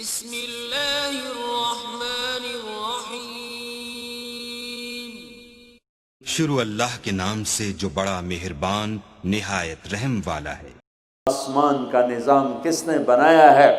بسم اللہ الرحمن الرحیم۔ شروع اللہ کے نام سے جو بڑا مہربان نہایت رحم والا ہے۔ آسمان کا نظام کس نے بنایا ہے؟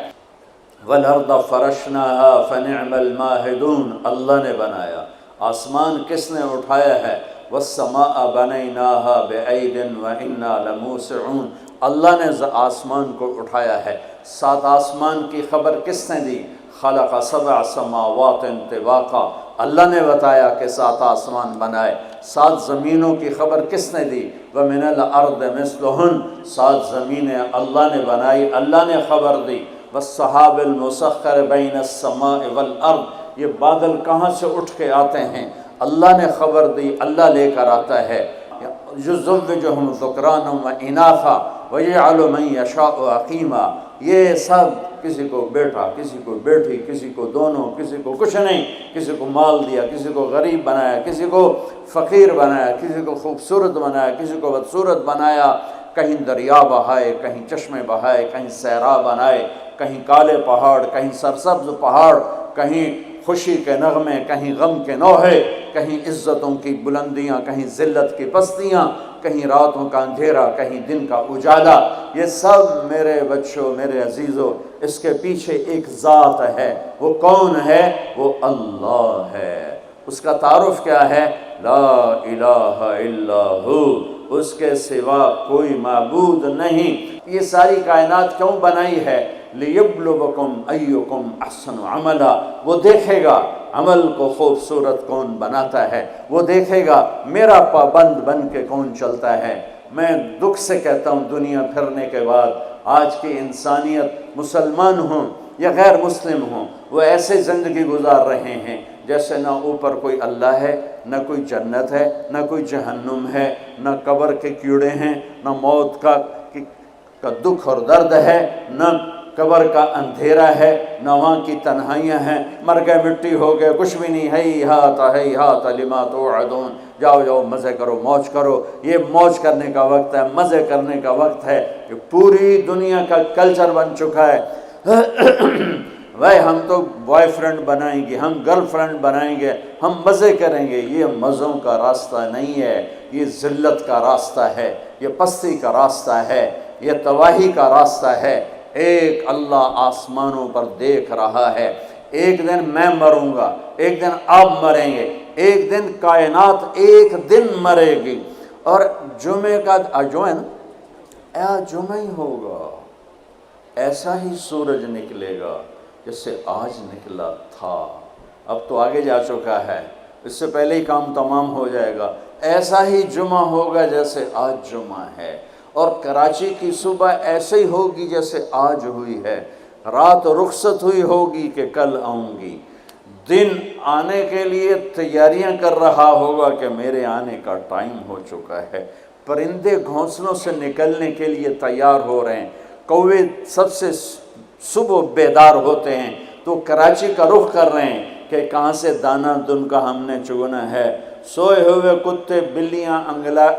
وَالْأَرْضَ فَرَشْنَاهَا فَنِعْمَ الْمَاهِدُونَ، اللہ نے بنایا۔ آسمان کس نے اٹھایا ہے؟ وَالسَّمَاءَ بَنَيْنَاهَا بِأَيْدٍ وَإِنَّا لَمُوسِعُونَ، اللہ نے آسمان کو اٹھایا ہے۔ سات آسمان کی خبر کس نے دی؟ خلق سبع سماوات طباقا، اللہ نے بتایا کہ سات آسمان بنائے۔ سات زمینوں کی خبر کس نے دی؟ وَمِنَ الْأَرْضِ مِثْلُهُنَّ، سات زمینیں اللہ نے بنائی، اللہ نے خبر دی۔ وَالسَّحَابِ الْمُسَخَّرِ بَيْنَ السَّمَاءِ وَالْأَرْضِ، یہ بادل کہاں سے اٹھ کے آتے ہیں؟ اللہ نے خبر دی، اللہ لے کر آتا ہے۔ يُزَوِّجُهُمْ ذُكْرَانًا وَإِنَاثًا وَيَجْعَلُ مَن يَشَاءُ عَقِيمًا، یہ سب کسی کو بیٹا، کسی کو بیٹی، کسی کو دونوں، کسی کو کچھ نہیں، کسی کو مال دیا، کسی کو غریب بنایا، کسی کو فقیر بنایا، کسی کو خوبصورت بنایا، کسی کو بدصورت بنایا، کہیں دریا بہائے، کہیں چشمے بہائے، کہیں صحرا بنائے، کہیں کالے پہاڑ، کہیں سرسبز پہاڑ، کہیں خوشی کے نغمے، کہیں غم کے نوحے، کہیں عزتوں کی بلندیاں، کہیں ذلت کی پستیاں، کہیں راتوں کا اندھیرا، کہیں دن کا اجالا۔ یہ سب میرے بچوں، میرے عزیزوں، اس کے پیچھے ایک ذات ہے۔ وہ کون ہے؟ وہ اللہ ہے۔ اس کا تعارف کیا ہے؟ لا الہ الا ہو، اس کے سوا کوئی معبود نہیں۔ یہ ساری کائنات کیوں بنائی ہے؟ لِيَبْلُوَكُمْ أَيُّكُمْ أَحْسَنُ عَمَلًا، وہ دیکھے گا عمل کو خوبصورت کون بناتا ہے، وہ دیکھے گا میرا پابند بن کے کون چلتا ہے۔ میں دکھ سے کہتا ہوں، دنیا پھرنے کے بعد آج کی انسانیت، مسلمان ہوں یا غیر مسلم ہوں، وہ ایسے زندگی گزار رہے ہیں جیسے نہ اوپر کوئی اللہ ہے، نہ کوئی جنت ہے، نہ کوئی جہنم ہے، نہ قبر کے کیڑے ہیں، نہ موت کا دکھ اور درد ہے، نہ قبر کا اندھیرا ہے، نہ وہاں کی تنہائیاں ہیں۔ مر گئے، مٹی ہو گئے، کچھ بھی نہیں۔ ہیہات لما توعدون، جاؤ جاؤ مزے کرو، موج کرو۔ یہ موج کرنے کا وقت ہے، مزے کرنے کا وقت ہے، کہ پوری دنیا کا کلچر بن چکا ہے۔ بھائی ہم تو بوائے فرینڈ بنائیں گے، ہم گرل فرینڈ بنائیں گے، ہم مزے کریں گے۔ یہ مزوں کا راستہ نہیں ہے، یہ ذلت کا راستہ ہے، یہ پستی کا راستہ ہے، یہ تباہی کا راستہ ہے۔ ایک اللہ آسمانوں پر دیکھ رہا ہے۔ ایک دن میں مروں گا، ایک دن آپ مریں گے، ایک دن کائنات ایک دن مرے گی۔ اور جمعے کا جو ہے نا، جمعہ ہی ہوگا، ایسا ہی سورج نکلے گا جیسے آج نکلا تھا۔ اب تو آگے جا چکا ہے، اس سے پہلے ہی کام تمام ہو جائے گا۔ ایسا ہی جمعہ ہوگا جیسے آج جمعہ ہے، اور کراچی کی صبح ایسے ہی ہوگی جیسے آج ہوئی ہے۔ رات رخصت ہوئی ہوگی کہ کل آؤں گی۔ دن آنے کے لیے تیاریاں کر رہا ہوگا کہ میرے آنے کا ٹائم ہو چکا ہے۔ پرندے گھونسلوں سے نکلنے کے لیے تیار ہو رہے ہیں۔ کوے سب سے صبح بیدار ہوتے ہیں تو کراچی کا رخ کر رہے ہیں کہ کہاں سے دانہ دن کا ہم نے چگنا ہے۔ سوئے ہوئے کتے بلیاں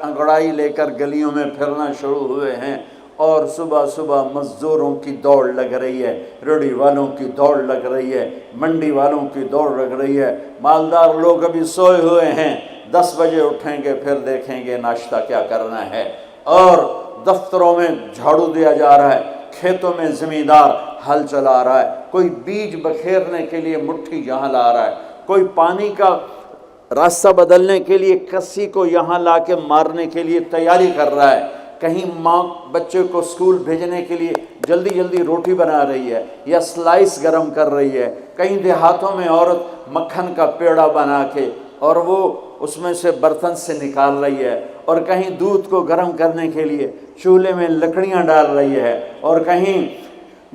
انگڑائی لے کر گلیوں میں پھرنا شروع ہوئے ہیں، اور صبح صبح مزدوروں کی دوڑ لگ رہی ہے، ریڑھی والوں کی دوڑ لگ رہی ہے، منڈی والوں کی دوڑ لگ رہی ہے۔ مالدار لوگ ابھی سوئے ہوئے ہیں، 10 بجے اٹھیں گے، پھر دیکھیں گے ناشتہ کیا کرنا ہے۔ اور دفتروں میں جھاڑو دیا جا رہا ہے، کھیتوں میں زمیندار ہل چلا رہا ہے، کوئی بیج بکھیرنے کے لیے مٹھی یہاں لا رہا ہے، کوئی پانی کا راستہ بدلنے کے لیے کسی کو یہاں لا کے مارنے کے لیے تیاری کر رہا ہے، کہیں ماں بچے کو اسکول بھیجنے کے لیے جلدی جلدی روٹی بنا رہی ہے یا سلائس گرم کر رہی ہے، کہیں دیہاتوں میں عورت مکھن کا پیڑا بنا کے اور وہ اس میں سے برتن سے نکال رہی ہے، اور کہیں دودھ کو گرم کرنے کے لیے چولہے میں لکڑیاں ڈال رہی ہے، اور کہیں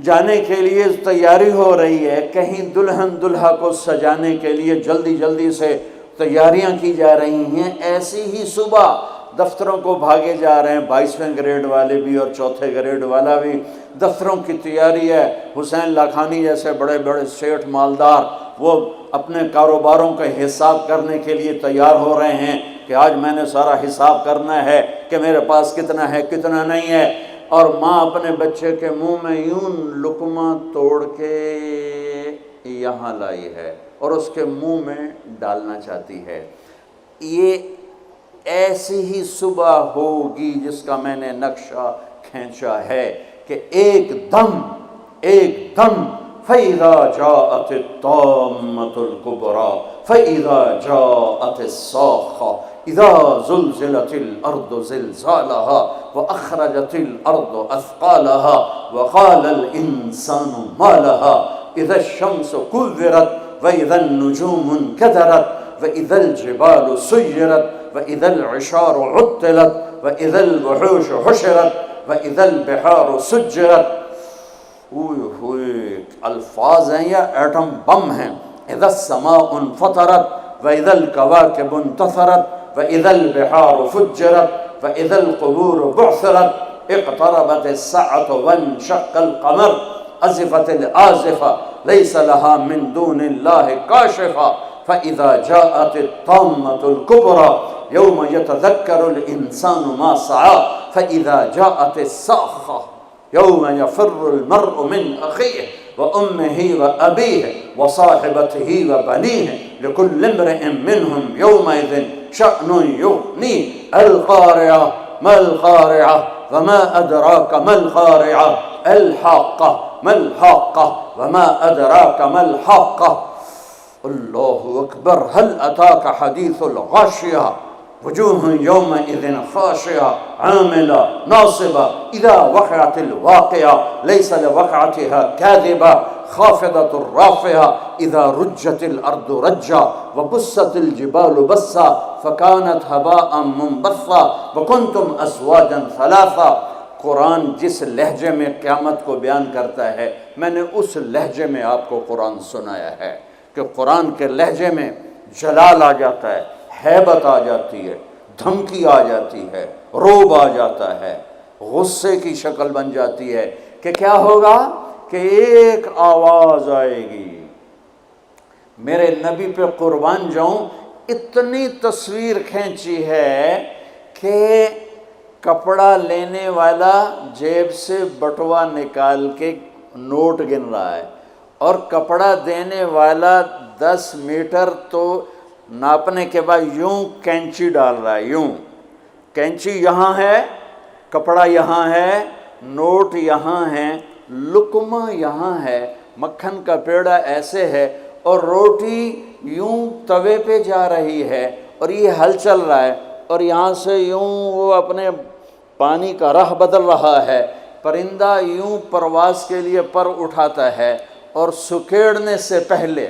جانے کے لیے تیاری ہو رہی ہے، کہیں دلہن دلہا کو سجانے کے لیے جلدی جلدی سے تیاریاں کی جا رہی ہیں۔ ایسی ہی صبح دفتروں کو بھاگے جا رہے ہیں، 22ویں گریڈ والے بھی اور 4تھے گریڈ والا بھی۔ دفتروں کی تیاری ہے، حسین لاکھانی جیسے بڑے بڑے سیٹھ مالدار وہ اپنے کاروباروں کا حساب کرنے کے لیے تیار ہو رہے ہیں کہ آج میں نے سارا حساب کرنا ہے کہ میرے پاس کتنا ہے کتنا نہیں ہے۔ اور ماں اپنے بچے کے منہ میں یوں لقمہ توڑ کے یہاں لائی ہے اور اس کے منہ میں ڈالنا چاہتی ہے۔ یہ ایسی ہی صبح ہوگی جس کا میں نے نقشہ کھینچا ہے کہ ایک دم فَإِذَا جَاءَتِ الطَّامَّةُ الْكُبْرَى فَإِذَا جَاءَتِ الصَّاخَّةُ إِذَا زُلْزِلَتِ الْأَرْضُ زِلْزَالَهَا وَأَخْرَجَتِ الْأَرْضُ أَثْقَالَهَا وَقَالَ الْإِنسَانُ مَا لَهَا إِذَا الشَّمْسُ كُوِّرَتْ وَإِذَا النُّجُومُ انكَدَرَتْ وَإِذَا الْجِبَالُ سُيِّرَتْ وَإِذَا الْعِشَارُ عُطِّلَتْ وَإِذَا الْوُحُوشُ حُشِرَتْ وَإِذَا الْبِحَارُ سُجِّرَتْ۔ الفاظ ہیں یا ایٹم بم ہیں۔ اذا السماء انفطرت واذا الكواكب انتثرت واذا البحار فجرت واذا القبور بعثرت اقتربت الساعة وانشق القمر ازفت الآزفة ليس لها من دون الله كاشفة فاذا جاءت الطامة الكبرى يوم يتذكر الانسان ما سعى فاذا جاءت الصاخة يوم يفر المرء من أخيه وأمه وأبيه وصاحبته وبنيه لكل امرئ منهم يومئذ شأن يغنيه القارعة ما القارعة وما أدراك ما القارعة الحاقة ما الحاقة وما أدراك ما الحاقة الله أكبر هل أتاك حديث الغاشية وجوه يومئذ خاشعة عاملة ناصبة إذا وقعت الواقعة ليس لوقعتها كاذبة خافضة رافعة إذا رجت الأرض رجا وبست الجبال بسا فكانت هباء منبثا وكنتم أزواجا ثلاثا۔ قرآن جس لہجے میں قیامت کو بیان کرتا ہے میں نے اس لہجے میں آپ کو قرآن سنایا ہے کہ قرآن کے لہجے میں جلال آ جاتا ہے، ہیبت آ جاتی ہے، دھمکی آ جاتی ہے، روب آ جاتا ہے، غصے کی شکل بن جاتی ہے کہ کیا ہوگا کہ ایک آواز آئے گی۔ میرے نبی پہ قربان جاؤں، اتنی تصویر کھینچی ہے کہ کپڑا لینے والا جیب سے بٹوا نکال کے نوٹ گن رہا ہے اور کپڑا دینے والا 10 میٹر تو ناپنے کے بعد یوں کینچی ڈال رہا ہے، یوں کینچی یہاں ہے، کپڑا یہاں ہے، نوٹ یہاں ہے، لقمہ یہاں ہے، مکھن کا پیڑا ایسے ہے اور روٹی یوں توے پہ جا رہی ہے اور یہ ہل چل رہا ہے اور یہاں سے یوں وہ اپنے پانی کا راہ بدل رہا ہے، پرندہ یوں پرواز کے لیے پر اٹھاتا ہے اور سکیڑنے سے پہلے،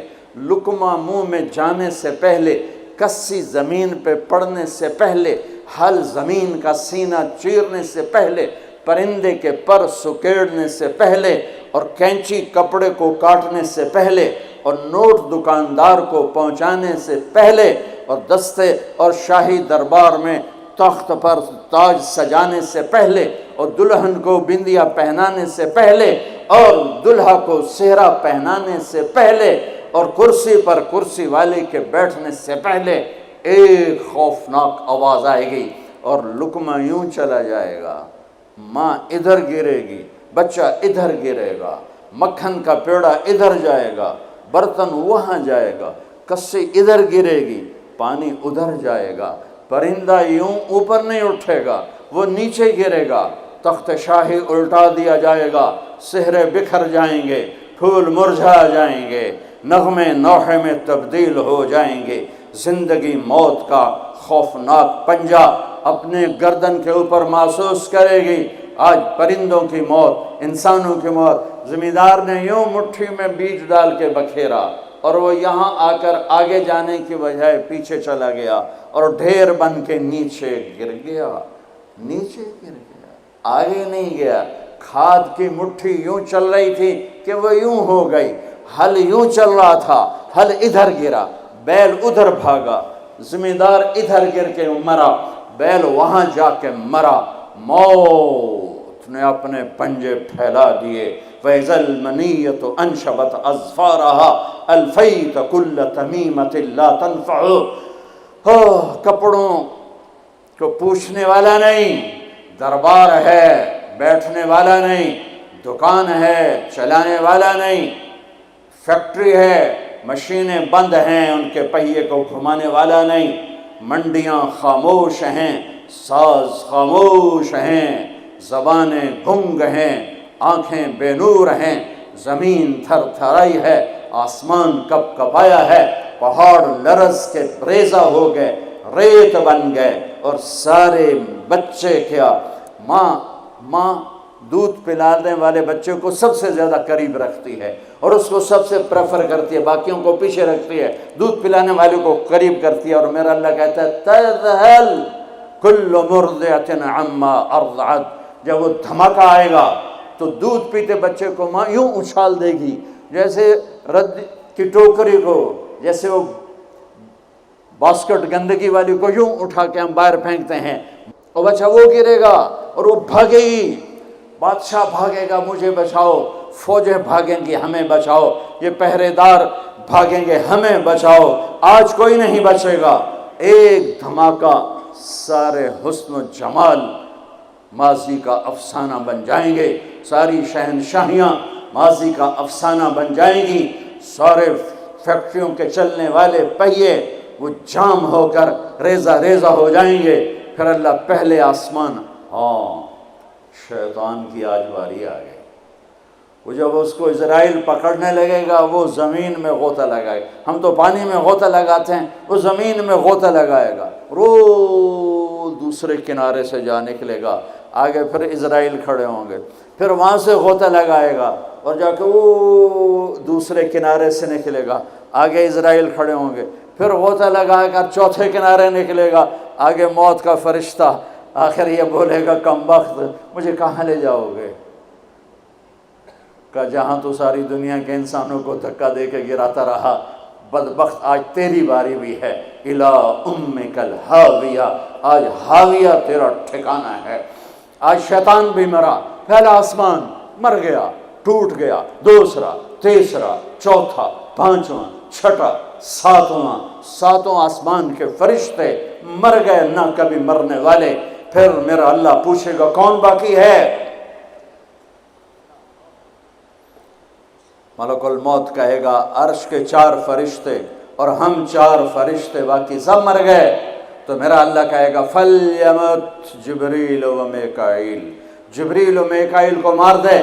لقمہ منہ میں جانے سے پہلے، کسی زمین پہ پڑنے سے پہلے، ہل زمین کا سینہ چیرنے سے پہلے، پرندے کے پر سکیڑنے سے پہلے اور کینچی کپڑے کو کاٹنے سے پہلے اور نوٹ دکاندار کو پہنچانے سے پہلے اور دستے اور شاہی دربار میں تخت پر تاج سجانے سے پہلے اور دلہن کو بندیا پہنانے سے پہلے اور دلہا کو سہرا پہنانے سے پہلے اور کرسی پر کرسی والے کے بیٹھنے سے پہلے ایک خوفناک آواز آئے گی اور لقمہ یوں چلا جائے گا، ماں ادھر گرے گی، بچہ ادھر گرے گا، مکھن کا پیڑا ادھر جائے گا، برتن وہاں جائے گا، کسی ادھر گرے گی، پانی ادھر جائے گا، پرندہ یوں اوپر نہیں اٹھے گا، وہ نیچے گرے گا، تخت شاہی الٹا دیا جائے گا، سہرے بکھر جائیں گے، پھول مرجھا جائیں گے، نغمے نوحے میں تبدیل ہو جائیں گے، زندگی موت کا خوفناک پنجہ اپنے گردن کے اوپر محسوس کرے گی۔ آج پرندوں کی موت، انسانوں کی موت، زمیندار نے یوں مٹھی میں بیج ڈال کے بکھیرا اور وہ یہاں آ کر آگے جانے کی بجائے پیچھے چلا گیا اور ڈھیر بن کے نیچے گر گیا، نیچے گر گیا، آگے نہیں گیا۔ کھاد کی مٹھی یوں چل رہی تھی کہ وہ یوں ہو گئی، ہل یوں چل رہا تھا، ہل ادھر گرا، بیل ادھر بھاگا، زمیندار ادھر گر کے مرا، بیل وہاں جا کے مرا، موت نے اپنے پنجے پھیلا دیے۔ وَإِذَا الْمَنِيَّةُ أَنْشَبَتْ أَظْفَارَهَا أَلْفَيْتَ كُلَّ تَمِيمَةٍ لَا تَنْفَعُ۔ کپڑوں کو پوچھنے والا نہیں، دربار ہے، بیٹھنے والا نہیں، دکان ہے چلانے والا نہیں، فیکٹری ہے مشینیں بند ہیں ان کے پہیے کو گھمانے والا نہیں، منڈیاں خاموش ہیں، ساز خاموش ہیں، زبانیں گنگ ہیں، آنکھیں بے نور ہیں، زمین تھر تھرائی ہے، آسمان کپ کپایا ہے، پہاڑ لرز کے ریزہ ہو گئے، ریت بن گئے، اور سارے بچے کیا، ماں دودھ پلانے والے بچے کو سب سے زیادہ قریب رکھتی ہے اور اس کو سب سے پریفر کرتی ہے، باقیوں کو پیچھے رکھتی ہے، دودھ پلانے والے کو قریب کرتی ہے۔ اور میرا اللہ کہتا ہے تذہل کل مرضعۃ عما ارضعت، جب وہ دھماکہ آئے گا تو دودھ پیتے بچے کو ماں یوں اچھال دے گی جیسے رد کی ٹوکری کو، جیسے وہ باسکٹ گندگی والی کو یوں اٹھا کے ہم باہر پھینکتے ہیں، اور بچہ وہ گرے گا اور وہ بھاگے گی، بادشاہ بھاگے گا مجھے بچاؤ، فوجیں بھاگیں گی ہمیں بچاؤ، یہ پہرے دار بھاگیں گے ہمیں بچاؤ، آج کوئی نہیں بچے گا۔ ایک دھماکہ، سارے حسن و جمال ماضی کا افسانہ بن جائیں گے، ساری شہنشاہیاں ماضی کا افسانہ بن جائیں گی، سارے فیکٹریوں کے چلنے والے پہیے وہ جام ہو کر ریزہ ریزہ ہو جائیں گے۔ پھر اللہ پہلے آسمان، شیطان کی آج باری آ گئی، وہ جب اس کو اسرائیل پکڑنے لگے گا وہ زمین میں غوطہ لگائے گا، ہم تو پانی میں غوطہ لگاتے ہیں، وہ زمین میں غوطہ لگائے گا، دوسرے کنارے سے جا نکلے گا، آگے پھر اسرائیل کھڑے ہوں گے، پھر وہاں سے غوطہ لگائے گا اور جا کے وہ دوسرے کنارے سے نکلے گا، آگے اسرائیل کھڑے ہوں گے، پھر غوطہ لگا کر چوتھے کنارے نکلے گا، آگے موت کا فرشتہ، آخر یہ بولے گا کم بخت مجھے کہاں لے جاؤ گے؟ کہ جہاں تو ساری دنیا کے انسانوں کو دھکا دے کے گراتا رہا، بدبخت آج تیری باری بھی ہے، الا امک الہاویہ، آج ہاویہ تیرا ٹھکانہ ہے۔ آج شیطان بھی مرا، پہلا آسمان مر گیا، ٹوٹ گیا، دوسرا، تیسرا، چوتھا، پانچواں، چھٹا، ساتوں آسمان کے فرشتے مر گئے، نہ کبھی مرنے والے۔ پھر میرا اللہ پوچھے گا کون باقی ہے؟ ملک الموت کہے گا عرش کے 4 فرشتے اور ہم 4 فرشتے، باقی سب مر گئے۔ تو میرا اللہ کہے گا فلیمت جبریل و میکائیل، جبریل و میکائیل کو مار دے۔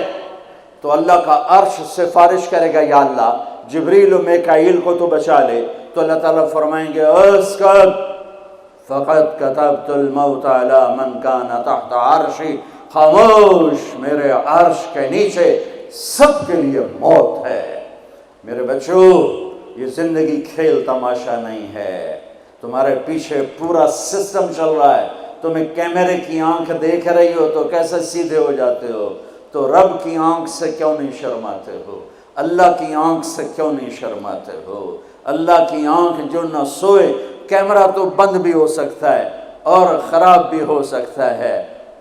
تو اللہ کا عرش سفارش کرے گا یا اللہ جبریل و میکائیل کو تو بچا لے، تو اللہ تعالیٰ فرمائیں گے اسکت فقط کتبت الموت علی من کان تحت عرشی، خاموش، میرے عرش کے نیچے سب کے لیے موت ہے۔ میرے بچوں، یہ زندگی کھیل تماشا نہیں ہے، تمہارے پیچھے پورا سسٹم چل رہا ہے، تمہیں کیمرے کی آنکھ دیکھ رہی ہو تو کیسے سیدھے ہو جاتے ہو؟ تو رب کی آنکھ سے کیوں نہیں شرماتے ہو؟ اللہ کی آنکھ سے کیوں نہیں شرماتے ہو؟ اللہ کی آنکھ جو نہ سوئے، کیمرہ تو بند بھی ہو سکتا ہے اور خراب بھی ہو سکتا ہے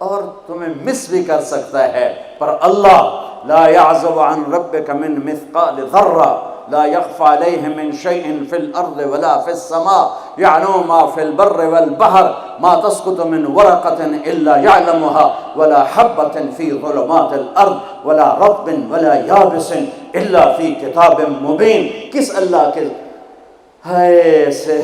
اور تمہیں مس بھی کر سکتا ہے، پر اللہ لا يعزب عن ربك من مثقال ذرة لا يخفى عليه من شيء في الأرض ولا في السماء يعلم ما في البر والبحر ما تسقط من ورقة إلا يعلمها ولا حبة في ظلمات الأرض ولا رطب ولا يابس إلا في كتاب مبين۔ کس اللہ کے ہے سے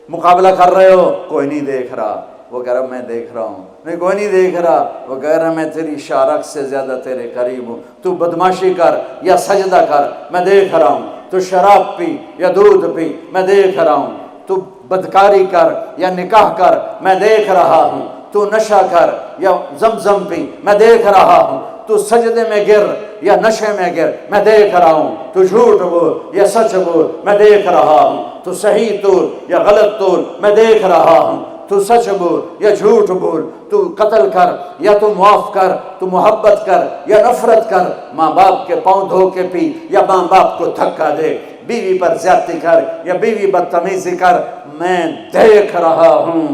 مقابلہ کر رہے ہو؟ کوئی نہیں دیکھ رہا، وہ کہہ رہا میں دیکھ رہا ہوں، نہیں کوئی نہیں دیکھ رہا، وہ کہہ رہا میں تیری شارک سے زیادہ تیرے قریب ہوں، تو بدماشی کر یا سجدہ کر میں دیکھ رہا ہوں، تو شراب پی یا دودھ پی میں دیکھ رہا ہوں، تو بدکاری کر یا نکاح کر میں دیکھ رہا ہوں، تو نشہ کر یا زمزم پی میں دیکھ رہا ہوں، تو سجدے میں گر یا نشے میں گر میں دیکھ رہا ہوں، تو جھوٹ بول یا سچ بول میں دیکھ رہا ہوں، تو صحیح طول یا غلط طول میں دیکھ رہا ہوں، تو سچ بول یا جھوٹ بول، تو قتل کر یا تو معاف کر، تو محبت کر یا نفرت کر، ماں باپ کے پاؤں دھو کے پی یا ماں باپ کو دھکا دے، بیوی پر زیادتی کر یا بیوی بدتمیزی کر، میں دیکھ رہا ہوں۔